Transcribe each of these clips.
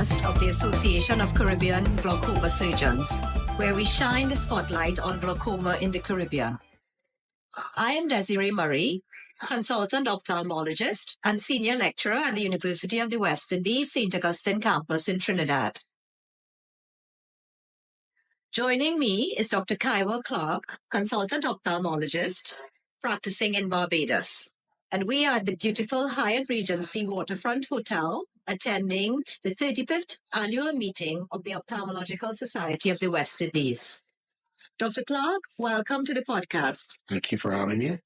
podcast of the Association of Caribbean Glaucoma Surgeons, where we shine the spotlight on glaucoma in the Caribbean. I am Desiree Murray, consultant ophthalmologist and senior lecturer at the University of the West Indies, St. Augustine campus in Trinidad. Joining me is Dr. Kaiawa Clarke, consultant ophthalmologist, practicing in Barbados. And we are at the beautiful Hyatt Regency Waterfront Hotel, attending the 35th annual meeting of the Ophthalmological Society of the West Indies. Dr. Clarke, welcome to the podcast. Thank you for having me.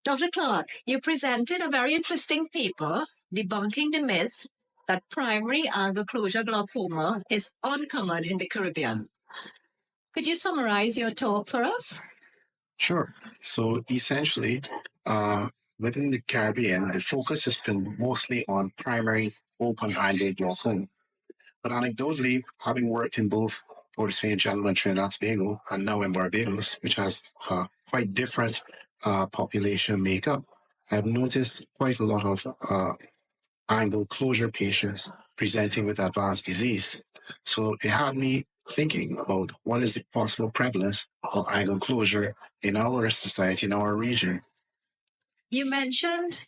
Dr. Clarke, you presented a very interesting paper debunking the myth that primary angle closure glaucoma is uncommon in the Caribbean. Could you summarize your talk for us? Sure. So essentially, within the Caribbean, the focus has been mostly on primary open-angle glaucoma. But anecdotally, having worked in both Port of Spain, Channel, and Trinidad and Tobago, and now in Barbados, which has quite different population makeup, I've noticed quite a lot of angle closure patients presenting with advanced disease. So it had me thinking about what is the possible prevalence of angle closure in our society, in our region. You mentioned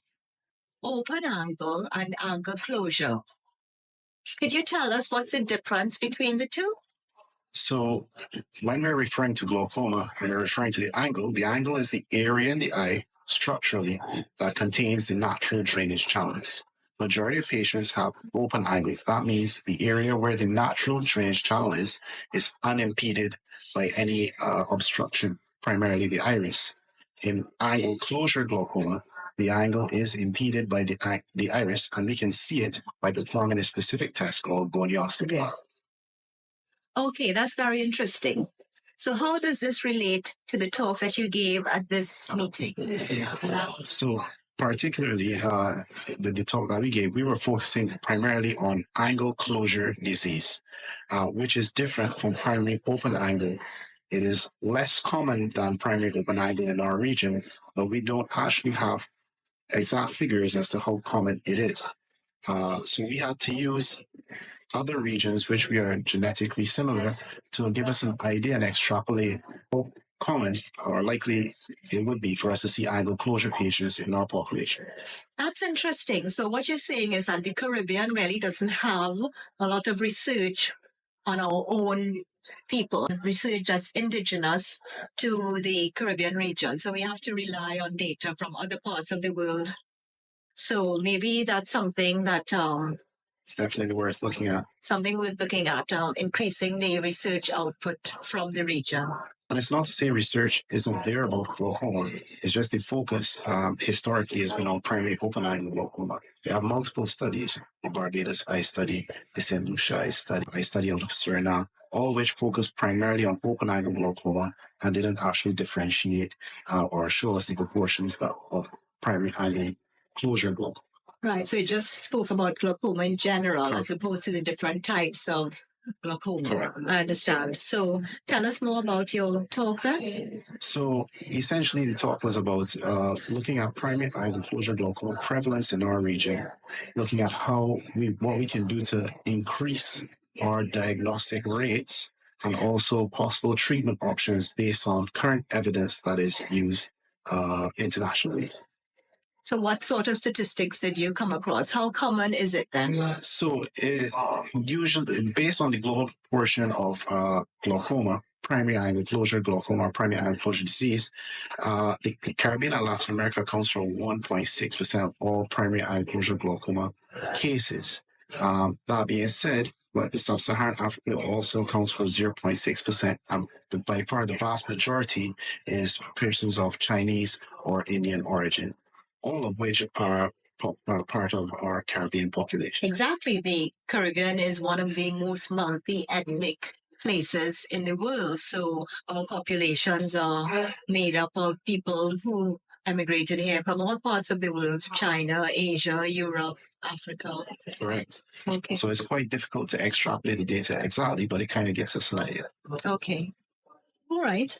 open angle and angle closure. Could you tell us what's the difference between the two? So when we're referring to glaucoma and we're referring to the angle is the area in the eye structurally that contains the natural drainage channels. Majority of patients have open angles. That means the area where the natural drainage channel is unimpeded by any obstruction, primarily the iris. In angle closure glaucoma, the angle is impeded by the iris, and we can see it by performing a specific test called gonioscopy. Okay, that's very interesting. So how does this relate to the talk that you gave at this meeting? So particularly the talk that we gave, we were focusing primarily on angle closure disease, which is different from primary open angle. It is less common than primary open angle in our region, but we don't actually have exact figures as to how common it is. So we had to use other regions which we are genetically similar to give us an idea and extrapolate how common or likely it would be for us to see angle closure patients in our population. That's interesting. So what you're saying is that the Caribbean really doesn't have a lot of research on our own people, research that's indigenous to the Caribbean region. So we have to rely on data from other parts of the world. So maybe that's something that it's definitely worth looking at. Something worth looking at, increasing the research output from the region. And it's not to say research isn't there about glaucoma. It's just the focus historically has been on primary open angle glaucoma. We have multiple studies: the Barbados Eye Study, the St. Lucia Eye Study out of Suriname, all which focus primarily on open angle glaucoma and didn't actually differentiate or show us the proportions of primary angle closure glaucoma. Right, so you just spoke about glaucoma in general, as opposed to the different types of glaucoma. Correct. I understand. So tell us more about your talk then. So essentially the talk was about looking at primary angle closure glaucoma prevalence in our region, looking at what we can do to increase our diagnostic rates and also possible treatment options based on current evidence that is used internationally. So what sort of statistics did you come across? How common is it then? So usually based on the global portion of glaucoma, primary angle closure glaucoma, or primary angle closure disease, the Caribbean and Latin America accounts for 1.6% of all primary angle closure glaucoma cases. That being said, the sub-Saharan Africa also accounts for 0.6%. By far, the vast majority is persons of Chinese or Indian origin, all of which are part of our Caribbean population. Exactly. The Caribbean is one of the most multi-ethnic places in the world. So our populations are made up of people who emigrated here from all parts of the world: China, Asia, Europe, Africa. Correct. Okay. So it's quite difficult to extrapolate the data exactly, but it kind of gives us an idea. Okay. All right.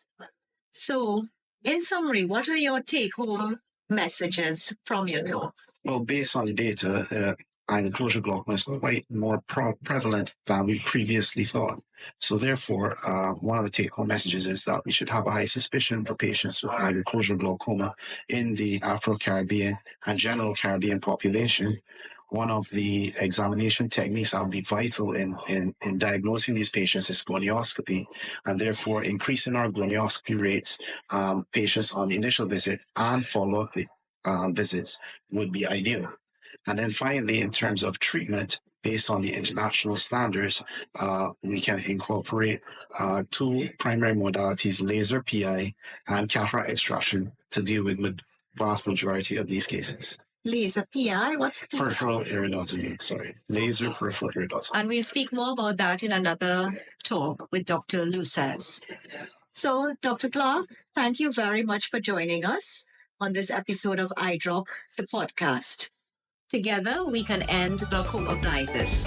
So in summary, what are your take-home messages from your talk? Well, based on the data, island closure glaucoma is quite more prevalent than we previously thought. So therefore, one of the take-home messages is that we should have a high suspicion for patients with island closure glaucoma in the Afro-Caribbean and general Caribbean population. One of the examination techniques that will be vital in diagnosing these patients is gonioscopy, and therefore increasing our gonioscopy rates, patients on the initial visit and follow-up visits would be ideal. And then finally, in terms of treatment, based on the international standards, we can incorporate two primary modalities, laser PI and cataract extraction, to deal with the vast majority of these cases. Laser PI, what's peripheral iridotomy? Sorry, laser peripheral iridotomy. And we'll speak more about that in another talk with Dr. Lucas. So, Dr. Clarke, thank you very much for joining us on this episode of iDrop, the podcast. Together, we can end glaucoma blindness.